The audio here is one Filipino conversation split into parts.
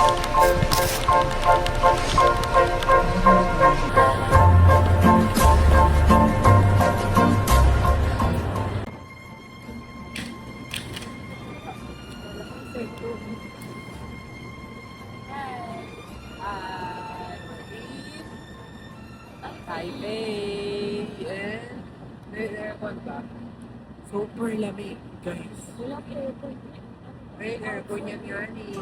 Taipei and may aircon ba? Super lamig, guys. Walang aircon. May aircon yan yan eh.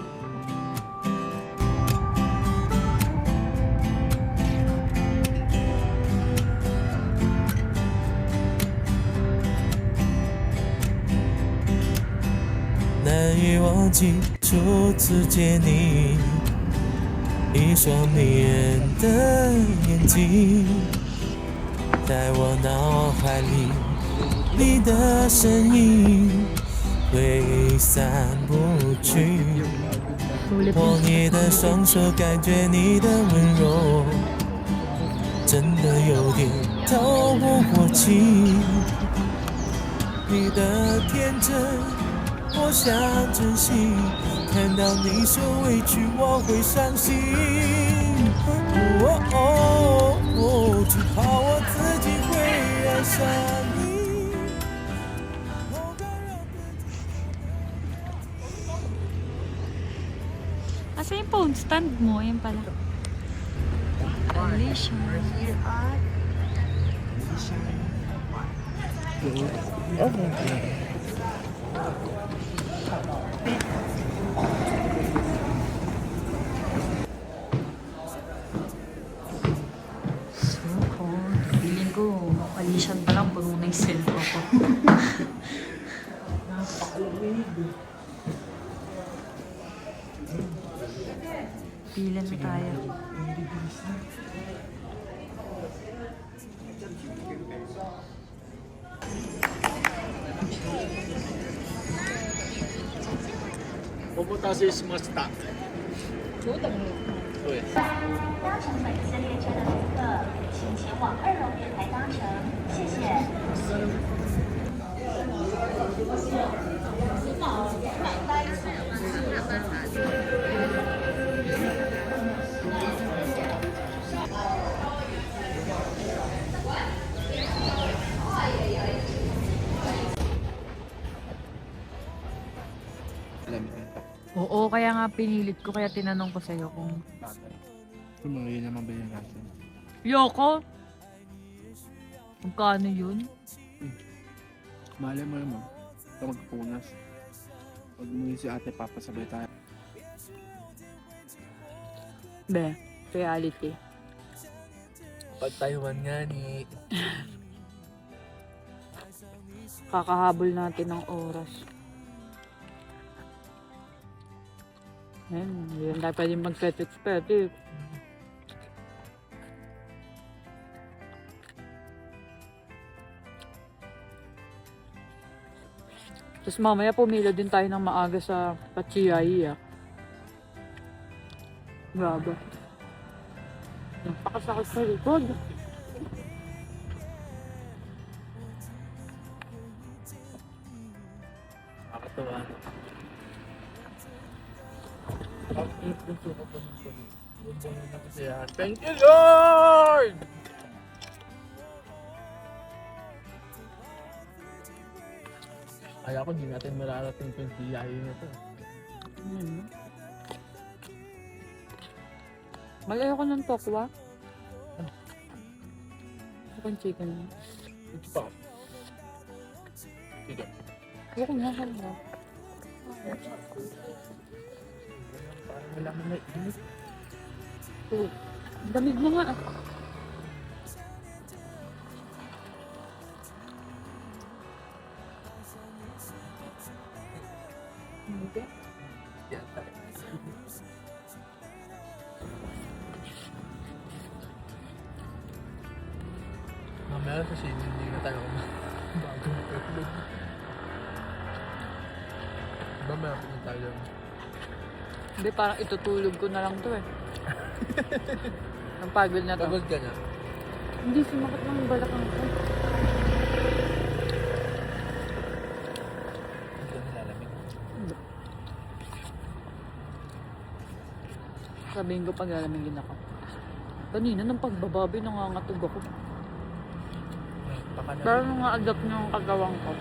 难以忘记初次见你，一双迷人的眼睛，在我脑海里，你的身影挥散不去。握你的双手，感觉你的温柔，真的有点透不过气。你的天真。我想珍惜，看到你受委屈，我会伤心。只怕我自己会爱上你。Asa yung phone stand mo? Yan pala. Alicia. Feeling ko, Alician pa lang, puno na yung cellphone ko. Pilan na tayo. Pupunta sa Smasta. 对。搭乘本次列车的旅客，请前往2楼月台搭乘，谢谢。Oo, kaya nga pinilit ko, kaya tinanong ko sa'yo kung... Tumuli naman ba yun natin? Yoko! Magkano yun? Malay mo naman. Ito magpunas. Pag muli si ate, papasabay tayo. Be, reality. Pag Taiwan nga ni... Kakahabol natin ng oras. Ayun, yun tayo pwede mag-petit-petit. Tapos mamaya pumila din tayo ng maaga sa Pachiai. Grabe. Napakasakit sa likod. Nakakatawa. Thank you, Lord! Kaya ko hindi natin mararating yung TI na to. Malayo ko ng tokwa. Chicken chicken. Ito pa. Sige. Ayoko na kanya. Parang wala mo na init. Damig mo nga. Hindi. Yan tayo. Mamaya kasi hindi na tayo bago matulog. Mamaya na tayo. Hindi, parang itutulog ko na lang to eh. Ang pagod na to. Pagod ka na. Hindi, sumakit ng balakang ko. Hindi ka nilalamig. Sabihin ko pag lalamigin ako. Kanina nang pagbababi, nangangatog ako. Baka na. Pero nung na-adapt niyo ang kagawang ko.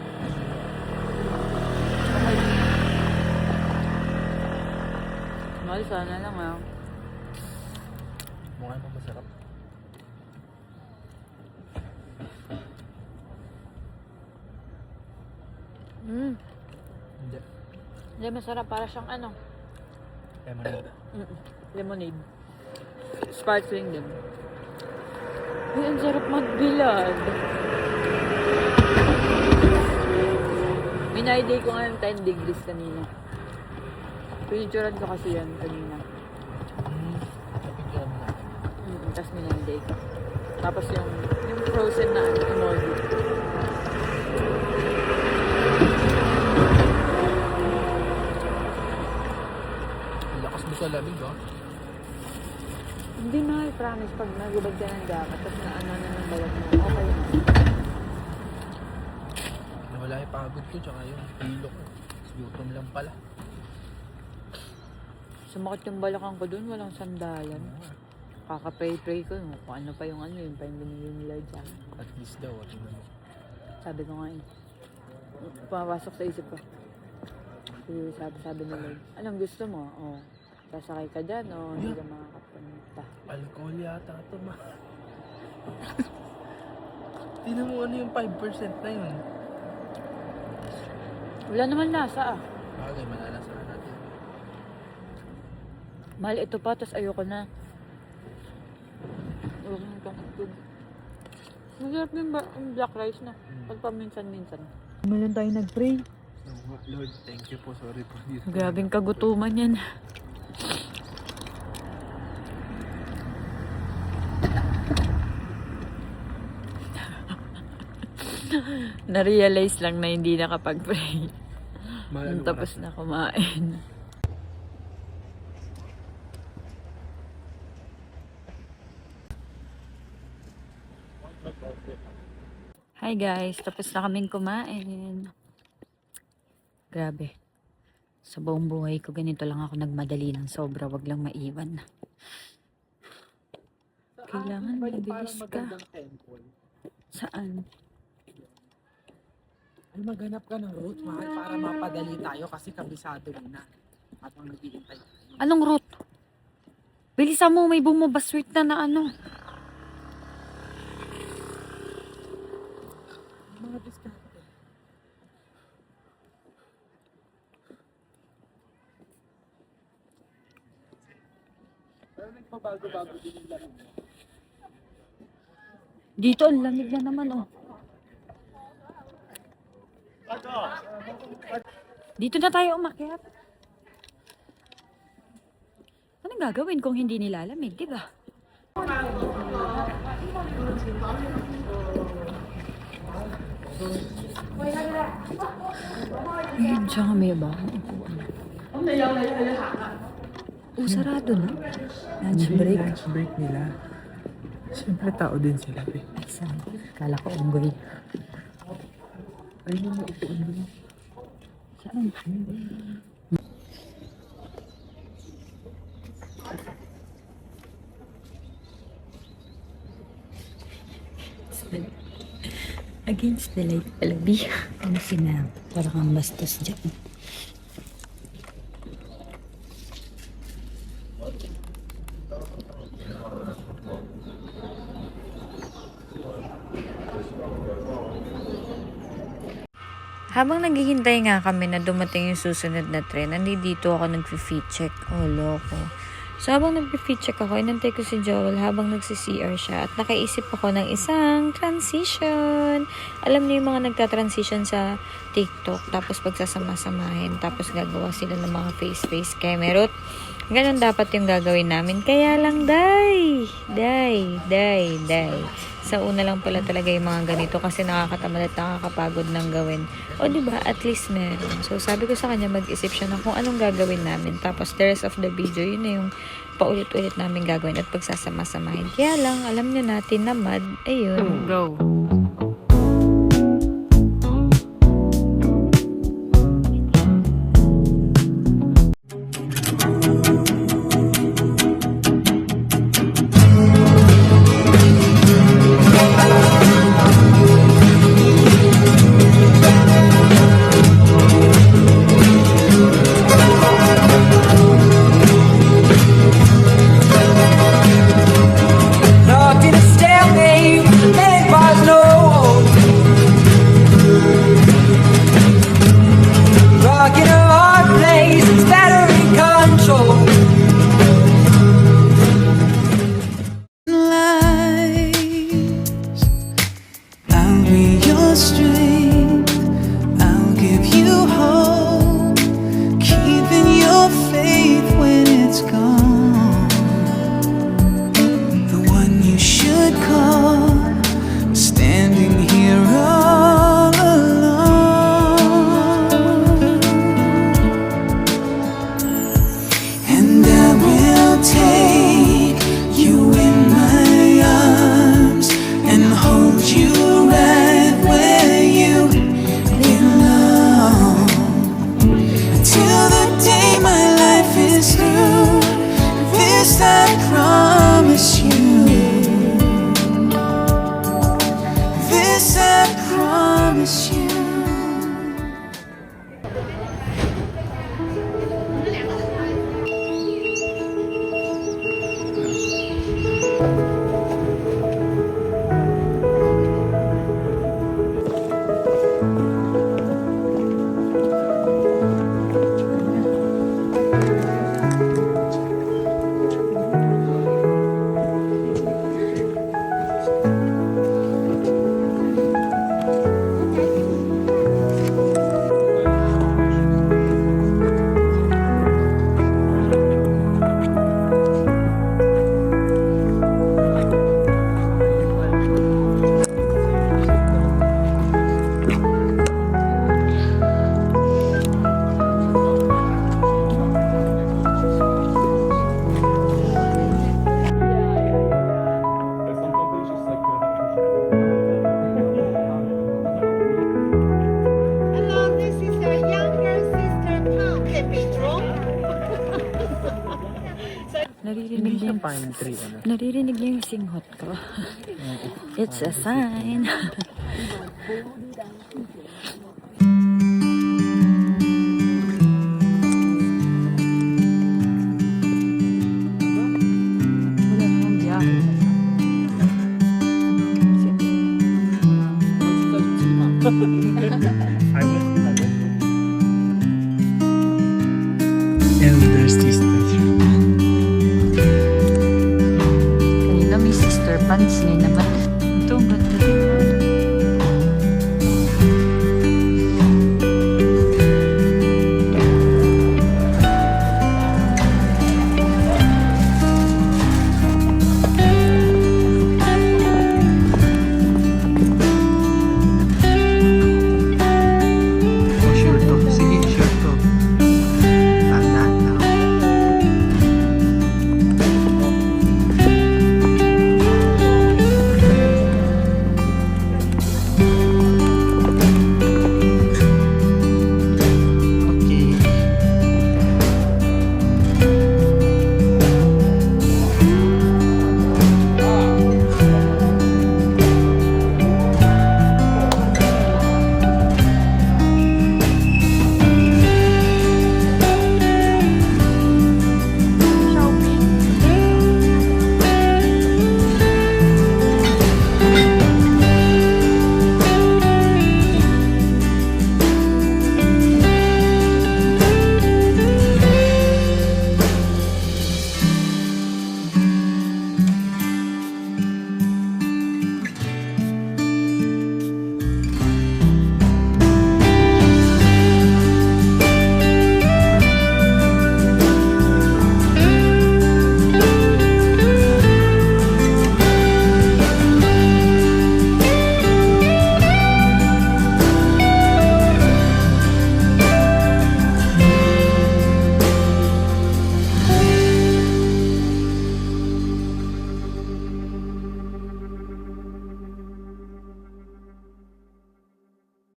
Mahal, sana lang ah. Mukha mo masarap. Hindi. Hindi, masarap. Para siyang ano. Lemonade. Lemonade. Sparkling din. Uy, ang sarap magbilad. Minayday ko nga ng 10 degrees kanina. Pinicturan ko kasi yan kanina. Napigyan mo na. Tapos minayday ko. Tapos yung frozen na emoji. Ang lakas mo sa lamig, oh. Hindi na, I promise. Pag nagubad ka ng jacket, tapos na ano na ng balat mo, okay na. Nawala yung pagod ko, tsaka yung hilo ko. Gutom lang pala. Sumakit yung balakang ko dun, walang sandalan. Kakapray-pray ko, kung ano pa yung ano, yun pa yung binili ni Lord sa akin. At least daw, tingnan mo. Sabi ko nga eh. Pumapasok sa isip ko. Sabi ni Lord, anong gusto mo? Oh, sasakay ka dyan o hindi ka makakapunta. Alcohol yata ito, ma. Tingnan mo ano yung 5% na yun. Wala naman lasa ah. Bagay, malalasahan natin. Mahal ito pa, tapos ayoko na. Ayoko na itong tube. Masarap yung black rice na. Pagpaminsan-minsan. Meron tayo nag-pray. Lord, thank you po. Sorry po. Grabing kagutuman yan. Na-realize lang na hindi nakapag-pray. Nung tapos na kumain. Hi guys, tapos na kaming kumain. Grabe. Sa buong buhay ko, ganito lang ako nagmadali ng sobra. Wag lang maiwan. Kailangan mabilis ka. Saan? Ay, maghanap ka ng route, mahal, para mapadali tayo kasi kabisado mo na. Habang naghihintay tayo. Anong route? Bilisan mo, may bumabaswit na ano. Mga diskarte. Pero nagpabago-bago din yung lamig. Dito, ang lamig na naman, oh. Dito na tayo umakyat. Anong gagawin kung hindi nilalamig, di ba? Ayun, tsaka may ba? Sarado na. Lunch break. Lunch break nila. Siyempre tao din sila. Ay, saan? Kala ko unggoy. Ayun mo ito. Saan? Against the light pala, B. Ano sina? Para kang bastos dyan. Habang naghihintay nga kami na dumating yung susunod na tren, nandito ako nag-feet check. Oh, loko. So, habang nag-feet check ako, inantay ko si Joel habang nagsi-CR siya at nakaisip ako ng isang transition. Alam niyo yung mga nagta-transition sa TikTok, tapos pagsasama-samahin, tapos gagawa sila ng mga face-face camera. Ganon dapat yung gagawin namin. Kaya lang, day. Sa una lang pala talaga yung mga ganito kasi nakakatamad at nakakapagod ng gawin. O diba, at least meron. So sabi ko sa kanya, mag-isip siya ng kung anong gagawin namin. Tapos the rest of the video, yun na yung paulit-ulit namin gagawin at pagsasama-samahin. Kaya lang, alam niyo natin na mad. Ayun. Go. Hello, this is your younger sister Pam. Pedro. Naririnig niya yung pine tree, ano? Naririnig niya yung singhot ko. It's a sign.